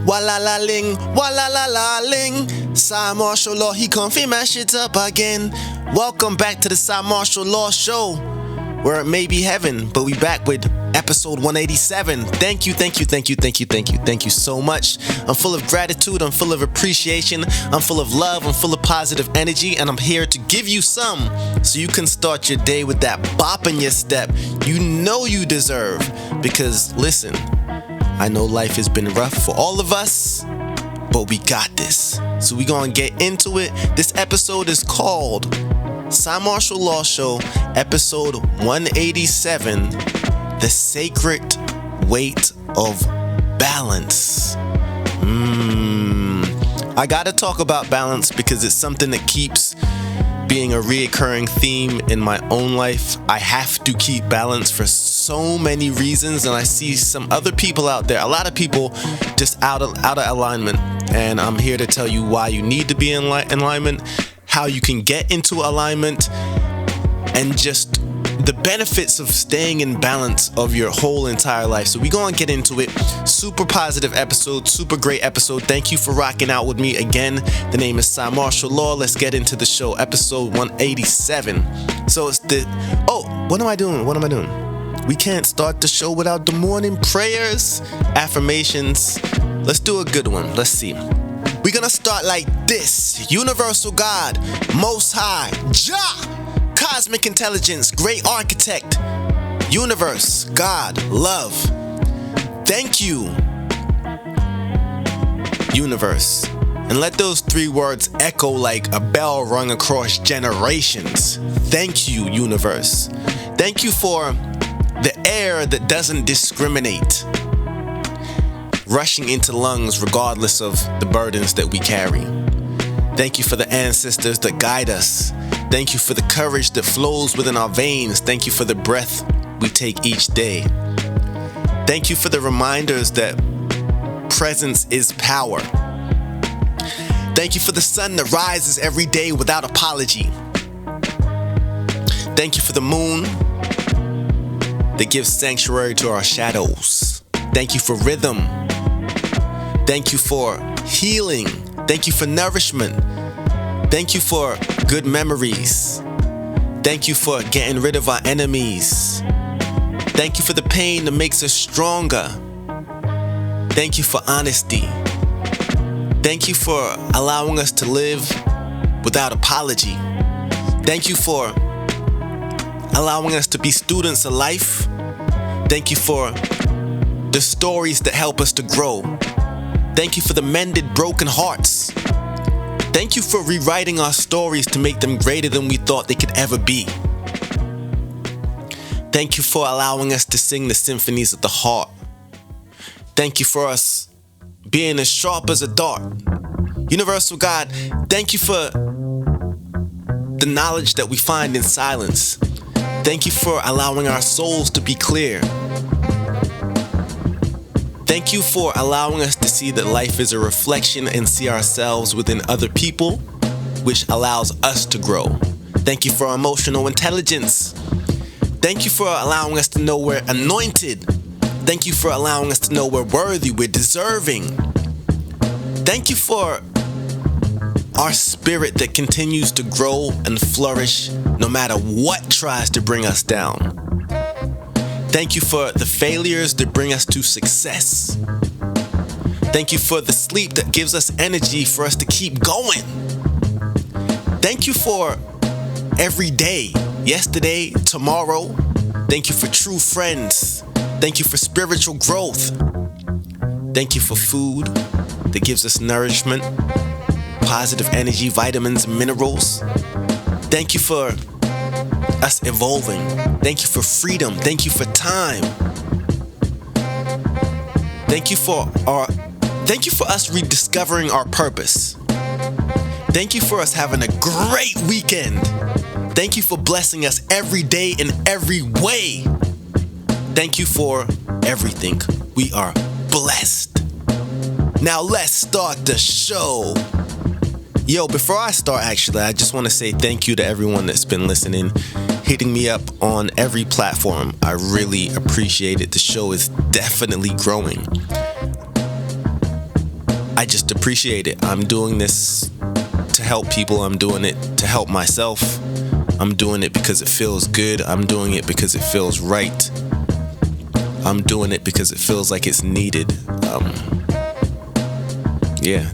Wa la ling. Cymarshall Law, he confirm my shit up again. Welcome back to the Cymarshall Law Show, where it may be heaven, but we back with episode 187. Thank you so much. I'm full of gratitude, I'm full of appreciation, I'm full of love, I'm full of positive energy, and I'm here to give you some so you can start your day with that bop in your step you know you deserve. Because listen, I know life has been rough for all of us, but we got this. So we gonna get into it. This episode is called Cymarshall Law Show, episode 187, The Sacred Weight of Balance. I gotta talk about balance because it's something that keeps being a reoccurring theme in my own life. I have to keep balance for so many reasons, and I see some other people out there, a lot of people just out of alignment, and I'm here to tell you why you need to be in alignment, how you can get into alignment, and just the benefits of staying in balance of your whole entire life. So we're gonna get into it. Super positive episode, super great episode. Thank you for rocking out with me again. The name is Cymarshall Law. Let's get into the show, episode 187. So it's what am I doing? We can't start the show without the morning prayers, affirmations. Let's do a good one. Let's see. We're gonna start like this. Universal God, Most High, Jah, Cosmic Intelligence, Great Architect, Universe, God, Love. Thank you, Universe. And let those three words echo like a bell rung across generations. Thank you, Universe. Thank you for the air that doesn't discriminate, rushing into lungs regardless of the burdens that we carry. Thank you for the ancestors that guide us. Thank you for the courage that flows within our veins. Thank you for the breath we take each day. Thank you for the reminders that presence is power. Thank you for the sun that rises every day without apology. Thank you for the moon that gives sanctuary to our shadows. Thank you for rhythm. Thank you for healing. Thank you for nourishment. Thank you for good memories. Thank you for getting rid of our enemies. Thank you for the pain that makes us stronger. Thank you for honesty. Thank you for allowing us to live without apology. Thank you for allowing us to be students of life. Thank you for the stories that help us to grow. Thank you for the mended broken hearts. Thank you for rewriting our stories to make them greater than we thought they could ever be. Thank you for allowing us to sing the symphonies of the heart. Thank you for us being as sharp as a dart. Universal God, thank you for the knowledge that we find in silence. Thank you for allowing our souls to be clear. Thank you for allowing us to see that life is a reflection and see ourselves within other people, which allows us to grow. Thank you for emotional intelligence. Thank you for allowing us to know we're anointed. Thank you for allowing us to know we're worthy, we're deserving. Thank you for our spirit that continues to grow and flourish no matter what tries to bring us down. Thank you for the failures that bring us to success. Thank you for the sleep that gives us energy for us to keep going. Thank you for every day, yesterday, tomorrow. Thank you for true friends. Thank you for spiritual growth. Thank you for food that gives us nourishment, positive energy, vitamins, minerals. Thank you for us evolving. Thank you for freedom. Thank you for time. Thank you for us rediscovering our purpose. Thank you for us having a great weekend. Thank you for blessing us every day in every way. Thank you for everything. We are blessed. Now let's start the show. Yo, before I start, actually, I just want to say thank you to everyone that's been listening, hitting me up on every platform. I really appreciate it. The show is definitely growing. I just appreciate it. I'm doing this to help people. I'm doing it to help myself. I'm doing it because it feels good. I'm doing it because it feels right. I'm doing it because it feels like it's needed. Yeah,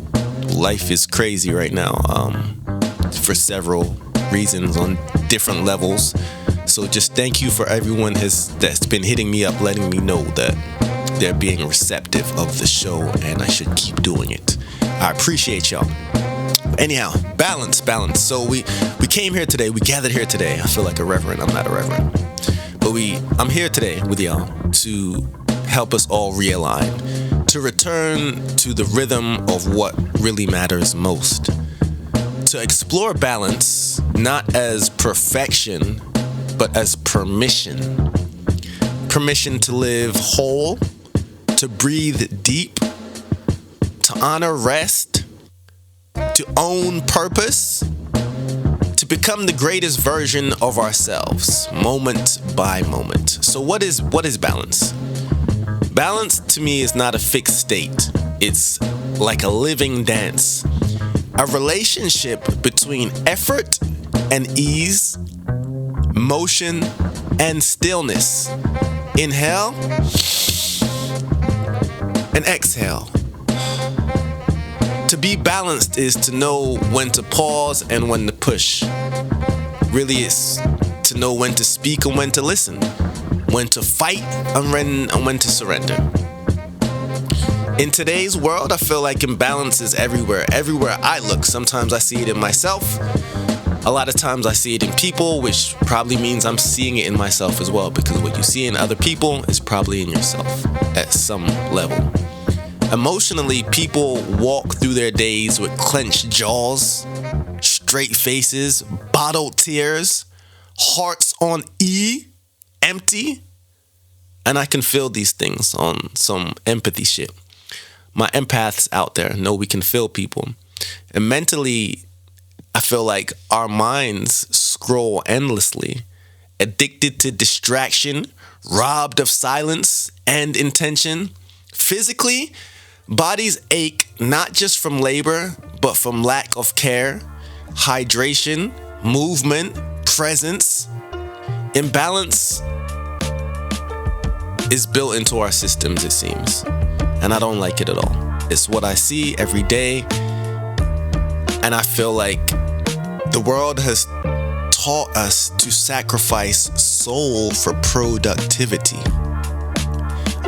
life is crazy right now, for several reasons on different levels. So just thank you for everyone that's been hitting me up, letting me know that they're being receptive of the show and I should keep doing it. I appreciate y'all. Anyhow, balance. So we came here today, we gathered here today. I feel like a reverend. I'm not a reverend. But I'm here today with y'all to help us all realign, to return to the rhythm of what really matters most, to explore balance not as perfection, but as permission. Permission to live whole, to breathe deep, to honor rest, to own purpose, to become the greatest version of ourselves, moment by moment. So what is balance? Balance to me is not a fixed state. It's like a living dance, a relationship between effort and ease, motion and stillness. Inhale and exhale. To be balanced is to know when to pause and when to push. Really, it's to know when to speak and when to listen, when to fight and when to surrender. In today's world, I feel like imbalance is everywhere. Everywhere I look, sometimes I see it in myself. A lot of times I see it in people, which probably means I'm seeing it in myself as well, because what you see in other people is probably in yourself at some level. Emotionally, people walk through their days with clenched jaws, straight faces, bottled tears, hearts on E, empty. And I can feel these things on some empathy shit. My empaths out there know we can feel people. And mentally, I feel like our minds scroll endlessly, addicted to distraction, robbed of silence and intention. Physically, bodies ache not just from labor, but from lack of care, hydration, movement, presence. Imbalance is built into our systems, it seems. And I don't like it at all. It's what I see every day. And I feel like the world has taught us to sacrifice soul for productivity.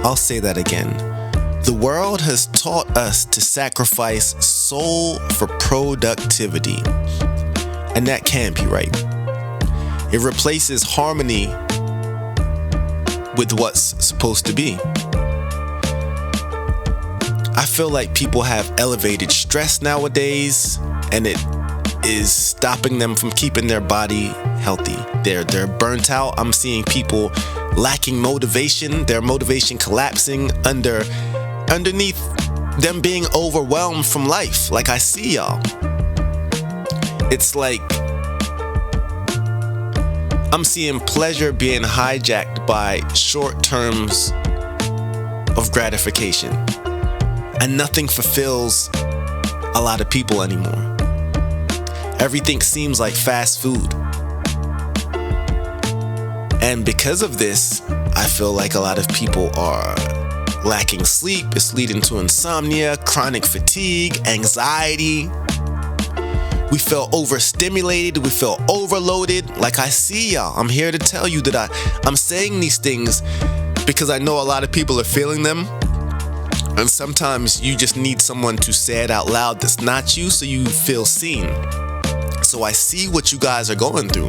I'll say that again. The world has taught us to sacrifice soul for productivity. And that can't be right. It replaces harmony with what's supposed to be. I feel like people have elevated stress nowadays, and it is stopping them from keeping their body healthy. They're burnt out. I'm seeing people lacking motivation, their motivation collapsing underneath them being overwhelmed from life. Like I see y'all. It's like I'm seeing pleasure being hijacked by short terms of gratification. And nothing fulfills a lot of people anymore. Everything seems like fast food. And because of this, I feel like a lot of people are lacking sleep. It's leading to insomnia, chronic fatigue, anxiety. We feel overstimulated. We feel overloaded. Like I see y'all. I'm here to tell you that I'm saying these things because I know a lot of people are feeling them. And sometimes you just need someone to say it out loud that's not you, so you feel seen. So I see what you guys are going through.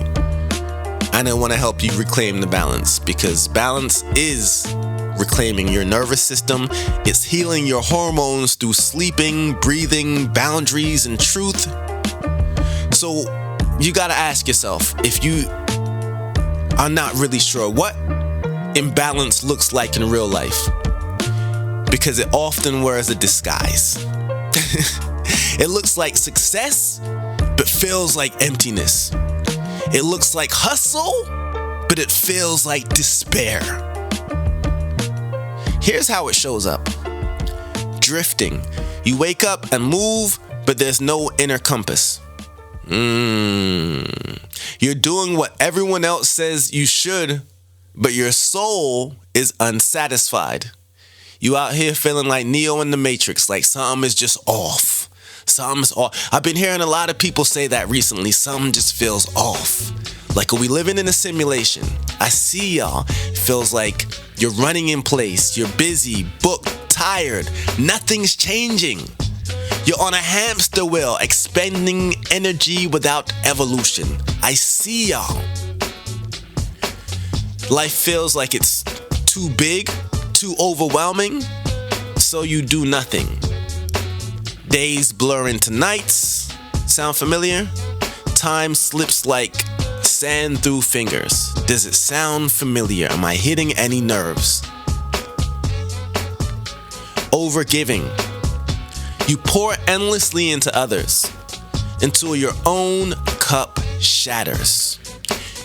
And I want to help you reclaim the balance, because balance is reclaiming your nervous system. It's healing your hormones through sleeping, breathing, boundaries, and truth. So you got to ask yourself, if you are not really sure what imbalance looks like in real life, because it often wears a disguise. It looks like success, but feels like emptiness. It looks like hustle, but it feels like despair. Here's how it shows up. Drifting. You wake up and move, but there's no inner compass. You're doing what everyone else says you should, but your soul is unsatisfied. You out here feeling like Neo in the Matrix, like something is just off. Something's off. I've been hearing a lot of people say that recently. Something just feels off. Like, are we living in a simulation? I see y'all. It feels like you're running in place. You're busy, booked, tired. Nothing's changing. You're on a hamster wheel, expending energy without evolution. I see y'all. Life feels like it's too big, too overwhelming, so you do nothing. Days blur into nights. Sound familiar? Time slips like sand through fingers. Does it sound familiar? Am I hitting any nerves? Overgiving. You pour endlessly into others until your own cup shatters.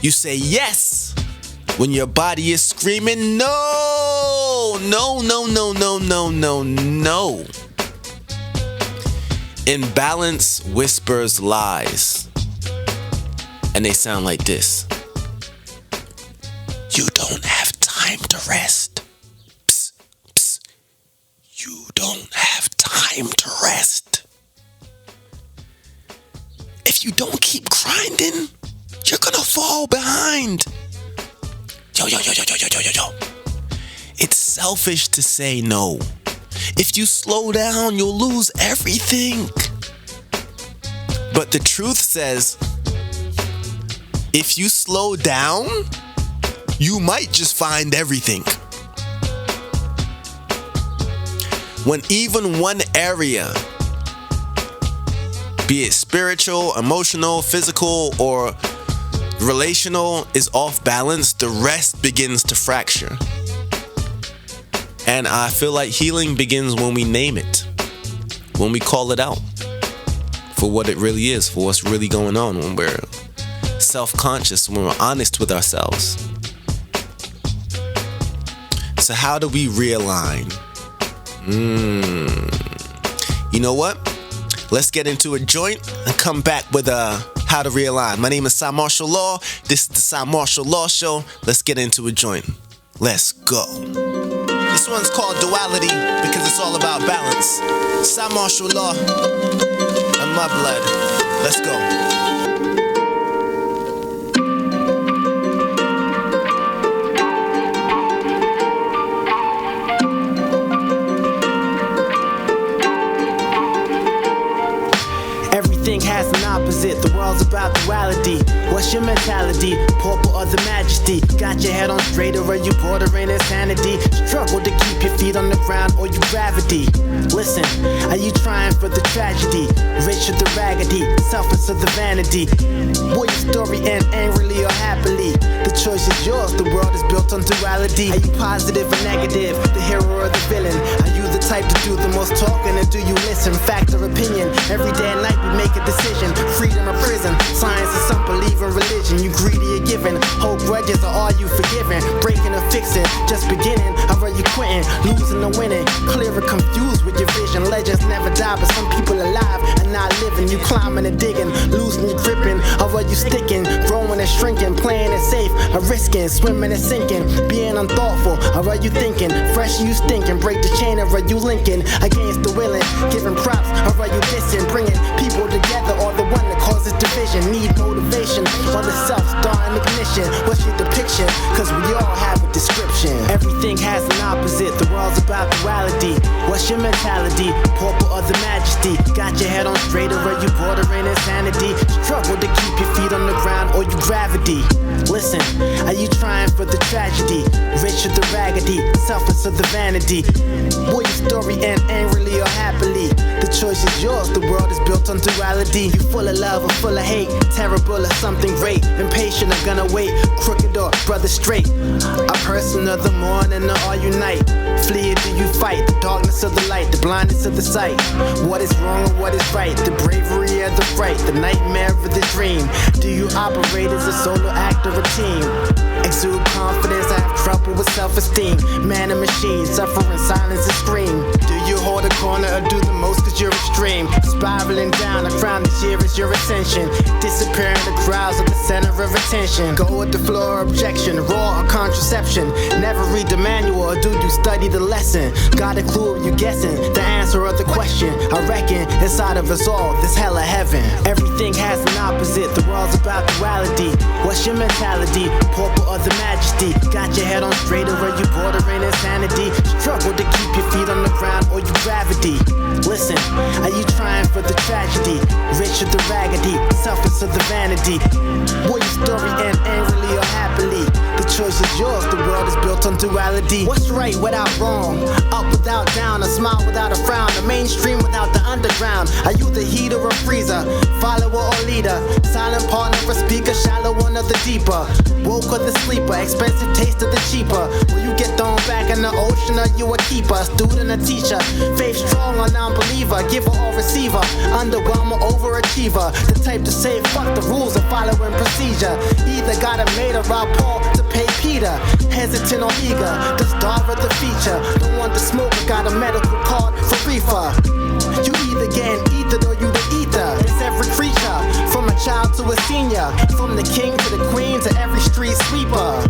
You say yes when your body is screaming no, no, no, no, no, no, no, no. Imbalance whispers lies, and they sound like this. You don't have time to rest. Psst, psst. You don't have time to rest. If you don't keep grinding, you're gonna fall behind. Yo, yo, yo, yo, yo, yo, yo, yo, yo. It's selfish to say no. If you slow down, you'll lose everything. But the truth says, if you slow down, you might just find everything. When even one area, be it spiritual, emotional, physical, or relational, is off balance, the rest begins to fracture. And I feel like healing begins when we name it, when we call it out for what it really is, for what's really going on, when we're self-conscious, when we're honest with ourselves. So how do we realign? You know what? Let's get into a joint and come back with how to realign. My name is Cymarshall Law. This is the Cymarshall Law Show. Let's get into a joint. Let's go. This one's called Duality because it's all about balance. Cymarshall Law and my blood. Let's go. Everything has an opposite, the world's about duality. What's your mentality? Pauper or the majesty? Got your head on straight or are you bordering insanity? Struggle to keep your feet on the ground or you gravity? Listen, are you trying for the tragedy? Rich or the raggedy? Selfish or the vanity? Will your story end angrily or happily? The choice is yours, the world is built on duality. Are you positive or negative? The hero or the villain? Are you the type to do the most talking or do you listen? Fact or opinion? Every day and night we make a decision. Freedom or prison? Science or some believe in religion? You greedy or giving? Hold grudges or are you forgiving? Breaking or fixing? Just beginning or are you quitting? Losing or winning? Clear or confused with your vision? Legends never die but some people alive and not living. You climbing and digging, losing your gripping, or are you sticking? Growing and shrinking, playing it safe or risking? Swimming and sinking, being unthoughtful, or are you thinking? Fresh you stinking, break the chain or are you linking? Against the willing, giving props or are you dissing? Bringing people together or the one that causes division? Need motivation or the self-starting ignition? What's your depiction? Cause we all have a description. Everything has an opposite, the world's about duality. What's your mentality? Pauper or the majesty? Got your head on straight or are you bordering insanity? Struggle to keep your feet on the ground or you gravity? Listen, are you trying for the tragedy? Rich or the raggedy? Selfish or the vanity? Will your story end angrily or happily? The choice is yours, the world is built on duality. You full of love or full of hate? Terrible or something great? Impatient or gonna wait? Crooked or brother straight? A person of the morning or are you night? Flee or do you fight? The darkness or the light? The blindness of the sight? What is wrong or what is right? The bravery or the fright? The nightmare or the dream? Do you operate as a solo act or a team? Exude confidence, I have trouble with self-esteem. Man and machine, suffer in silence and scream. Do you hold a corner or do the most cause you're extreme. Spiraling down, the crown this year is your ascension. Disappearing the crowds at the center of attention. Go with the flow or objection, raw or contraception. Never read the manual or do you study the lesson? Got a clue or you guessing the answer of the question? I reckon inside of us all, this hell of heaven. Everything has an opposite, the world's about duality. What's your mentality? Pauper or the majesty? Got your head on straight or are you bordering insanity? Struggle to keep your feet on the ground or you gravity? Listen, are you trying for the tragedy? Rich or the raggedy? Selfish or the vanity? Will your story end angrily or happily? The choice is yours, the world is built on duality. What's right without wrong? Up without down, a smile without a frown, a mainstream without the underground. Are you the heater or freezer? Follower or leader? Silent partner or speaker? Shallow one or the deeper? Woke or the sleeper? Expensive taste or the cheaper? Will you get thrown back in the ocean or you a keeper? Student or teacher? Faith strong or non-believer? Giver or receiver? Underwhelmer, overachiever? The type to say fuck the rules and following procedure. Either got a maid or rob Paul to pay Peter. Hesitant or eager? The star of the feature? Don't want to smoke or got a medical card for reefer? You either getting ethered or you the ether. It's every creature, from a child to a senior, from the king to the queen to every street sweeper.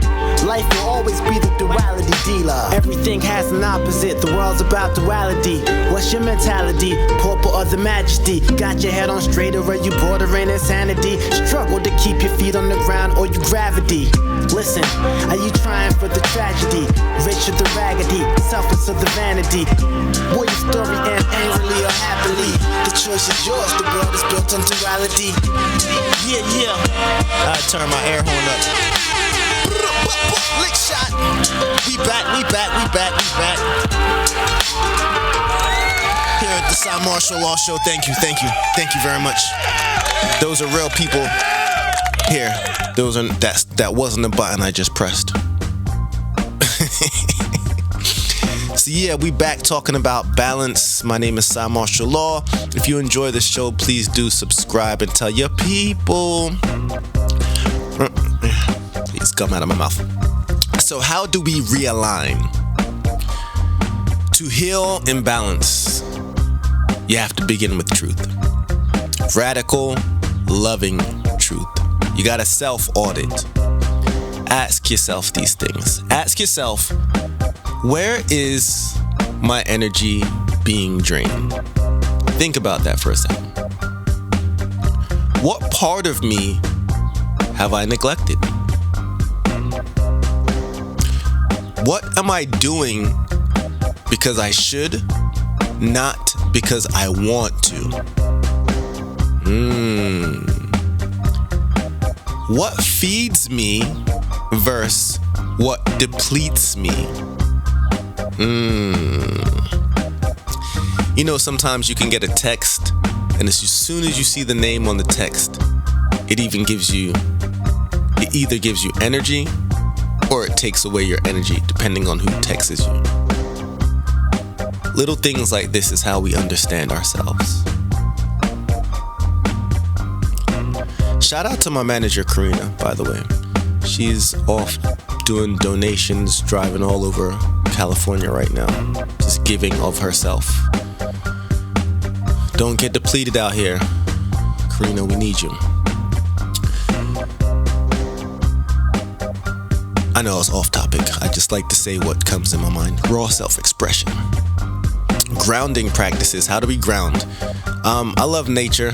Life will always be the duality dealer. Everything has an opposite, the world's about duality. What's your mentality? Pauper or the majesty? Got your head on straight or are you bordering insanity? Struggle to keep your feet on the ground or you gravity? Listen, are you trying for the tragedy? Rich or the raggedy? Selfish or the vanity? Will your story end angrily or happily? The choice is yours, the world is built on duality. Yeah. I turn my air horn up. Lick shot. We back. Here at the Cymarshall Law Show. Thank you very much. Those are real people here. That wasn't the button I just pressed. So yeah, we back talking about balance. My name is Cymarshall Law. If you enjoy the show, please do subscribe and tell your people. Please come out of my mouth. So how do we realign? To heal imbalance, you have to begin with truth. Radical, loving truth. You gotta self-audit. Ask yourself these things. Ask yourself, where is my energy being drained? Think about that for a second. What part of me have I neglected? What am I doing because I should, not because I want to? What feeds me versus what depletes me? You know, sometimes you can get a text, and as soon as you see the name on the text, it either gives you energy or it takes away your energy, depending on who texts you. Little things like this is how we understand ourselves. Shout out to my manager, Karina, by the way. She's off doing donations, driving all over California right now, just giving of herself. Don't get depleted out here. Karina, we need you. I know it's off topic. I just like to say what comes in my mind. Raw self-expression. Grounding practices. How do we ground? I love nature.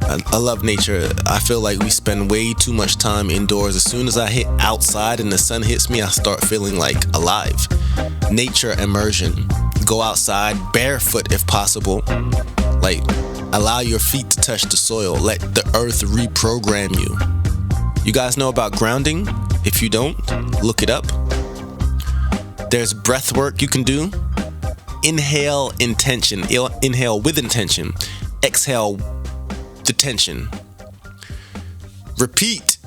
I love nature. I feel like we spend way too much time indoors. As soon as I hit outside and the sun hits me, I start feeling like alive. Nature immersion. Go outside barefoot if possible. Like, allow your feet to touch the soil. Let the earth reprogram you. You guys know about grounding? If you don't, look it up. There's breath work you can do. Inhale intention. Inhale with intention. Exhale detention. Repeat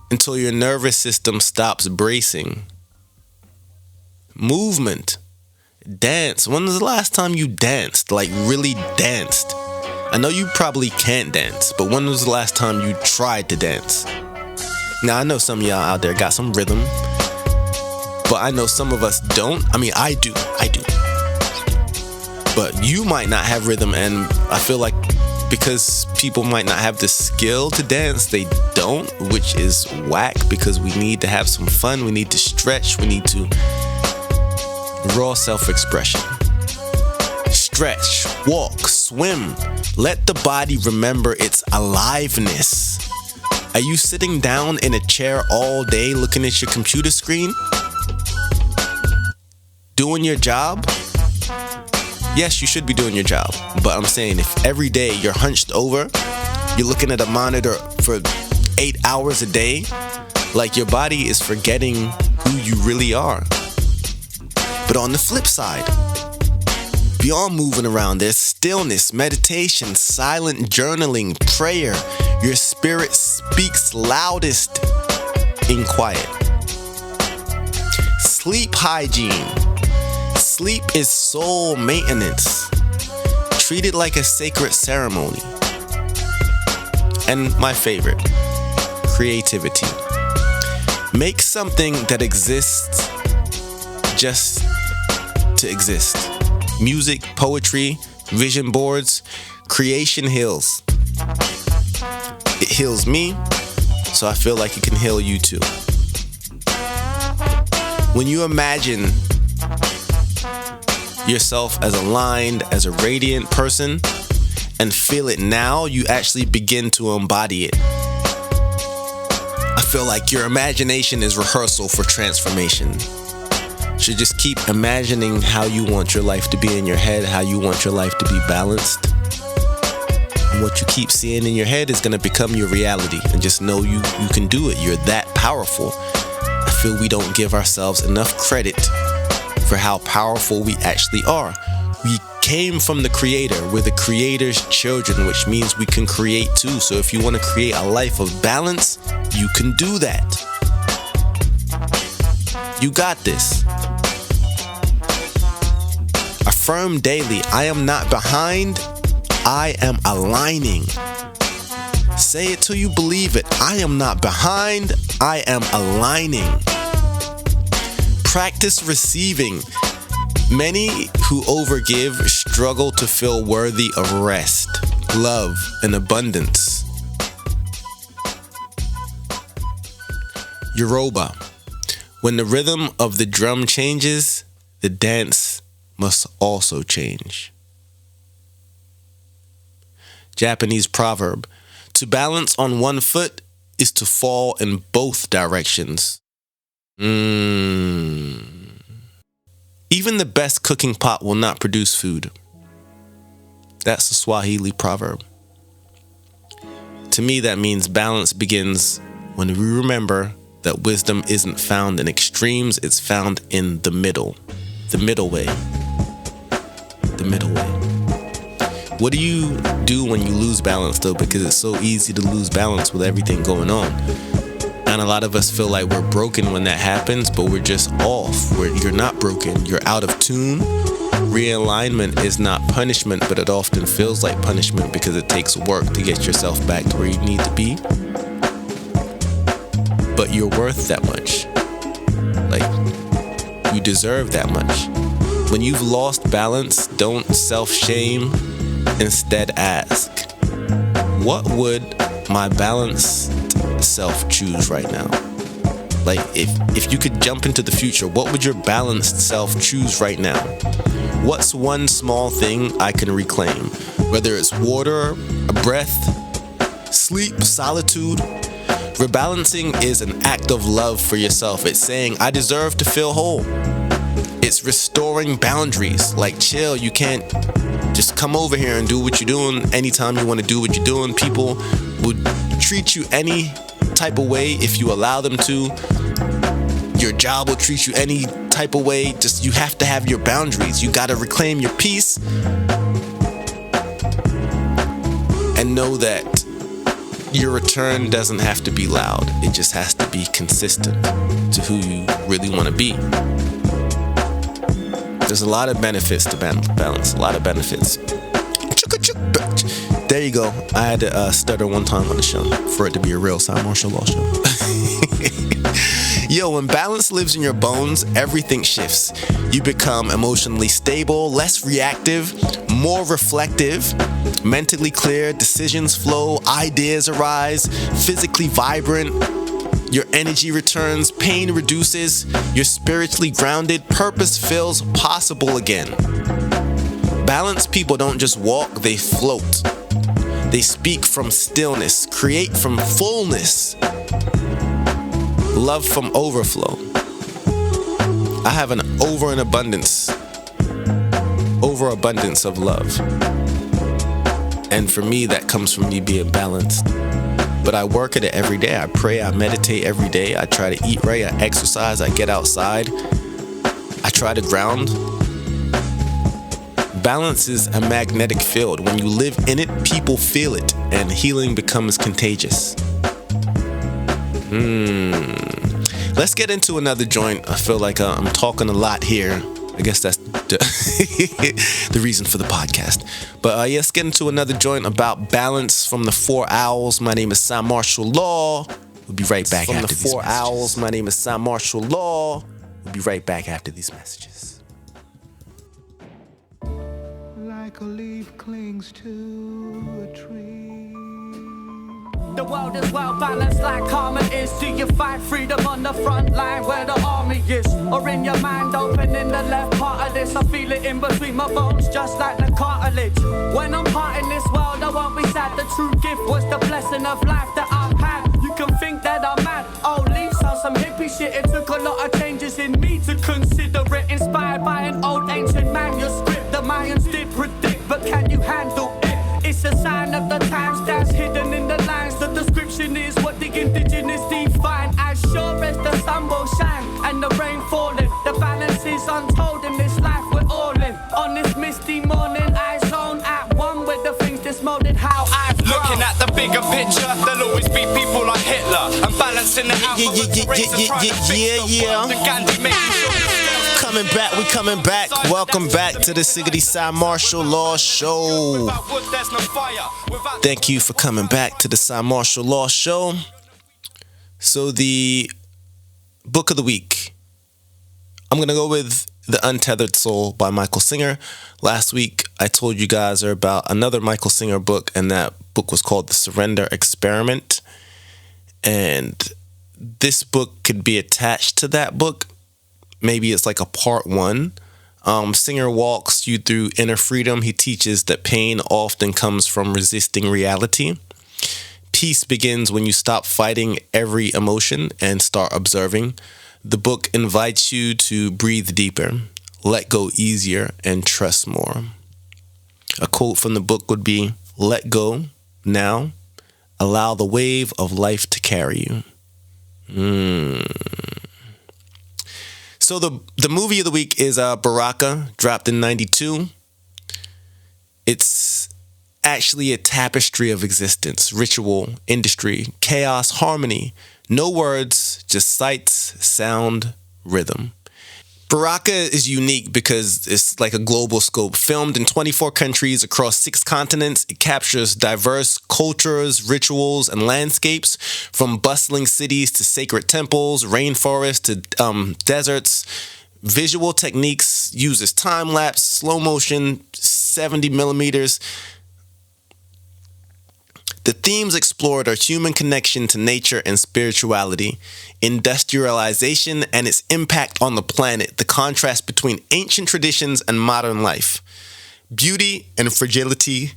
until your nervous system stops bracing. Movement. Dance. When was the last time you danced? Like really danced? I know you probably can't dance, but when was the last time you tried to dance? Now, I know some of y'all out there got some rhythm, but I know some of us don't. I mean, I do. But you might not have rhythm, and I feel like because people might not have the skill to dance, they don't, which is whack, because we need to have some fun, we need to stretch, we need to raw self-expression. Stretch, walk, swim. Let the body remember its aliveness. Are you sitting down in a chair all day looking at your computer screen? Doing your job? Yes, you should be doing your job. But I'm saying, if every day you're hunched over, you're looking at a monitor for 8 hours a day, like your body is forgetting who you really are. But on the flip side, beyond moving around, there's stillness, meditation, silent journaling, prayer. Your spirit speaks loudest in quiet. Sleep hygiene. Sleep is soul maintenance. Treat it like a sacred ceremony. And my favorite, creativity. Make something that exists just to exist. Music, poetry, vision boards, creation heals. It heals me, so I feel like it can heal you too. When you imagine yourself as aligned, as a radiant person, and feel it now, you actually begin to embody it. I feel like your imagination is rehearsal for transformation. You should just keep imagining how you want your life to be in your head, how you want your life to be balanced. And what you keep seeing in your head is going to become your reality. And just know you can do it. You're that powerful. I feel we don't give ourselves enough credit for how powerful we actually are. We came from the Creator. We're the Creator's children, which means we can create too. So if you want to create a life of balance, you can do that. You got this. Affirm daily, I am not behind, I am aligning. Say it till you believe it. I am not behind, I am aligning. Practice receiving. Many who overgive struggle to feel worthy of rest, love, and abundance. Yoruba. When the rhythm of the drum changes, the dance must also change. Japanese proverb. To balance on one foot is to fall in both directions. Even the best cooking pot will not produce food. That's a Swahili proverb. To me, that means balance begins when we remember that wisdom isn't found in extremes, it's found in the middle. The middle way. The middle way. What do you do when you lose balance, though? Because it's so easy to lose balance with everything going on. And a lot of us feel like we're broken when that happens, but we're just off. You're not broken, you're out of tune. Realignment is not punishment, but it often feels like punishment because it takes work to get yourself back to where you need to be. But you're worth that much. Like, you deserve that much. When you've lost balance, don't self-shame. Instead ask, what would my balanced self choose right now? Like, if you could jump into the future, what would your balanced self choose right now? What's one small thing I can reclaim? Whether it's water, a breath, sleep, solitude. Rebalancing is an act of love for yourself. It's saying, I deserve to feel whole. It's restoring boundaries. Like, chill, you can't just come over here and do what you're doing anytime you want to do what you're doing. People would treat you any type of way if you allow them to. Your job will treat you any type of way. Just, you have to have your boundaries. You got to reclaim your peace and know that your return doesn't have to be loud. It just has to be consistent to who you really want to be. There's a lot of benefits to balance. A lot of benefits. There you go. I had to stutter one time on the show for it to be a real Cymarshall Law show. Yo, when balance lives in your bones, everything shifts. You become emotionally stable, less reactive, more reflective, mentally clear, decisions flow, ideas arise, physically vibrant. Your energy returns, pain reduces, you're spiritually grounded, purpose feels possible again. Balanced people don't just walk, they float. They speak from stillness, create from fullness, love from overflow. I have an overabundance of love. And for me, that comes from me being balanced. But I work at it every day. I pray, I meditate every day. I try to eat right, I exercise, I get outside. I try to ground. Balance is a magnetic field. When you live in it, people feel it, and healing becomes contagious. Let's get into another joint. I feel like I'm talking a lot here. I guess that's the reason for the podcast. But let's get into another joint about balance from the 4 Owls. My name is Cymarshall Law. We'll be right back after these messages. From the 4 Owls, my name is Cymarshall Law. We'll be right back after these messages. Like a leaf clings to a tree. The world is well balanced like karma is. Do you fight freedom on the front line where the army is? Or in your mind open in the left part of this? I feel it in between my bones just like the cartilage. When I'm parting this world I won't be sad. The true gift was the blessing of life that I've had. You can think that I'm mad. Oh, leaves on some hippie shit. It took a lot of changes in me to consider it. Inspired by an old ancient manuscript. The Mayans did predict, but can you handle it? It's a sign of the times that's hidden in the lines. The description is what the indigenous define. As sure as the sun will shine and the rain falling, the balance is untold in this life we're all in. On this misty morning, I zone at one with the things that's molded how I've grown. Looking at the bigger picture, there'll always be people like Hitler. And balancing it out We coming back. Welcome back to the Siggity Cymarshall Law Show. Thank you for coming back to the Cymarshall Law Show. So the book of the week, I'm going to go with The Untethered Soul by Michael Singer. Last week, I told you guys about another Michael Singer book, and that book was called The Surrender Experiment. And this book could be attached to that book. Maybe it's like a part 1. Singer walks you through inner freedom. He teaches that pain often comes from resisting reality. Peace begins when you stop fighting every emotion and start observing. The book invites you to breathe deeper, let go easier, and trust more. A quote from the book would be, "Let go now. Allow the wave of life to carry you." So the movie of the week is Baraka, dropped in 92. It's actually a tapestry of existence, ritual, industry, chaos, harmony. No words, just sights, sound, rhythm. Baraka is unique because it's like a global scope. Filmed in 24 countries across 6 continents, it captures diverse cultures, rituals, and landscapes, from bustling cities to sacred temples, rainforests to deserts. Visual techniques uses time-lapse, slow motion, 70 millimeters. The themes explored are human connection to nature and spirituality, industrialization and its impact on the planet, the contrast between ancient traditions and modern life, beauty and fragility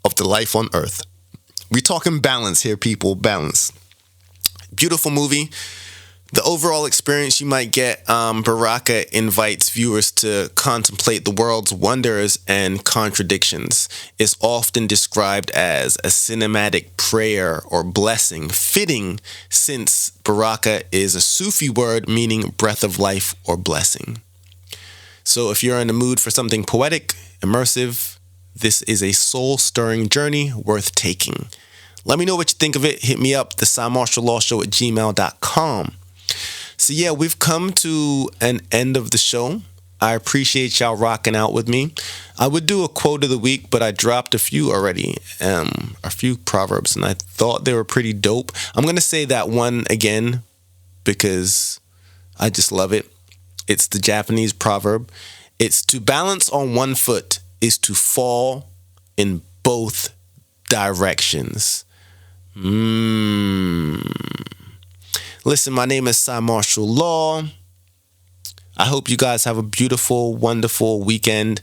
of the life on Earth. We're talking balance here, people, balance. Beautiful movie. The overall experience you might get, Baraka invites viewers to contemplate the world's wonders and contradictions. It's often described as a cinematic prayer or blessing, fitting since Baraka is a Sufi word meaning breath of life or blessing. So if you're in the mood for something poetic, immersive, this is a soul-stirring journey worth taking. Let me know what you think of it. Hit me up, the cymarshallawshow@gmail.com. So yeah, we've come to an end of the show. I appreciate y'all rocking out with me. I would do a quote of the week, but I dropped a few already, a few proverbs, and I thought they were pretty dope. I'm going to say that one again because I just love it. It's the Japanese proverb. It's to balance on one foot is to fall in both directions. Listen, my name is Cymarshall Law. I hope you guys have a beautiful, wonderful weekend.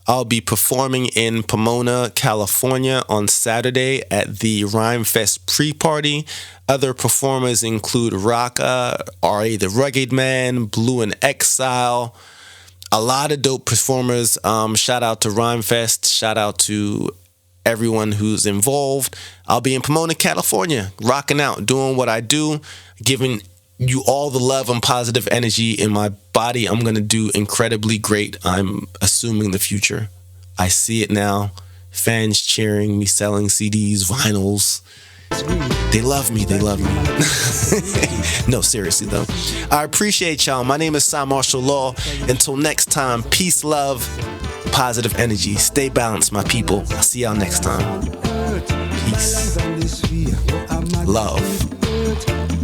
I'll be performing in Pomona, California on Saturday at the Rhymefest pre-party. Other performers include Raka, R.A. the Rugged Man, Blue in Exile. A lot of dope performers. Shout out to Rhymefest. Shout out to everyone who's involved. I'll be in Pomona, California, rocking out, doing what I do, giving you all the love and positive energy in my body. I'm going to do incredibly great. I'm assuming the future. I see it now. Fans cheering, me selling CDs, vinyls. They love me. They love me. No, seriously, though. I appreciate y'all. My name is Cymarshall Law. Until next time, peace, love, positive energy. Stay balanced, my people. I'll see y'all next time. Peace. Love.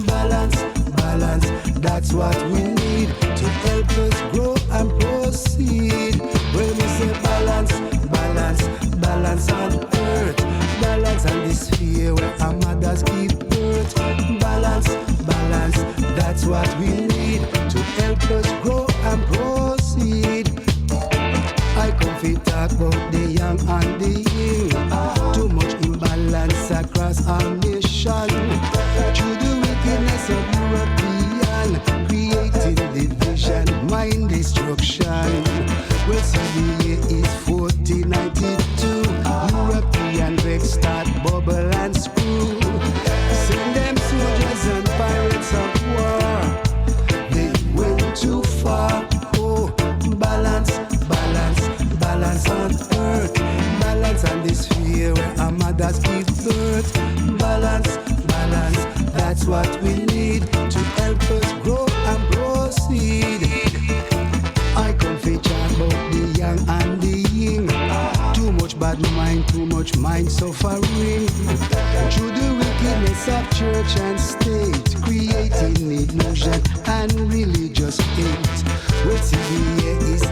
Balance, that's what we need to help us grow and proceed. When we say balance on earth, balance on this sphere where our mothers give birth. Balance, that's what we need to help us grow and proceed. I come to talk about the young and the yin. Too much imbalance across our nation. Through the wickedness of European, creating division, mind destruction. Well, see the year is 1492. European vex start bubble and screw. Send them soldiers and pirates of war. They went too far. Oh, balance on earth. Balance on this sphere where our mothers give birth. Balance, that's what we need to help us grow and proceed. I come to chat about the young and the yin. Too much bad mind, too much mind suffering. Through the wickedness of church and state, creating illusion and religious hate. Well, see the year is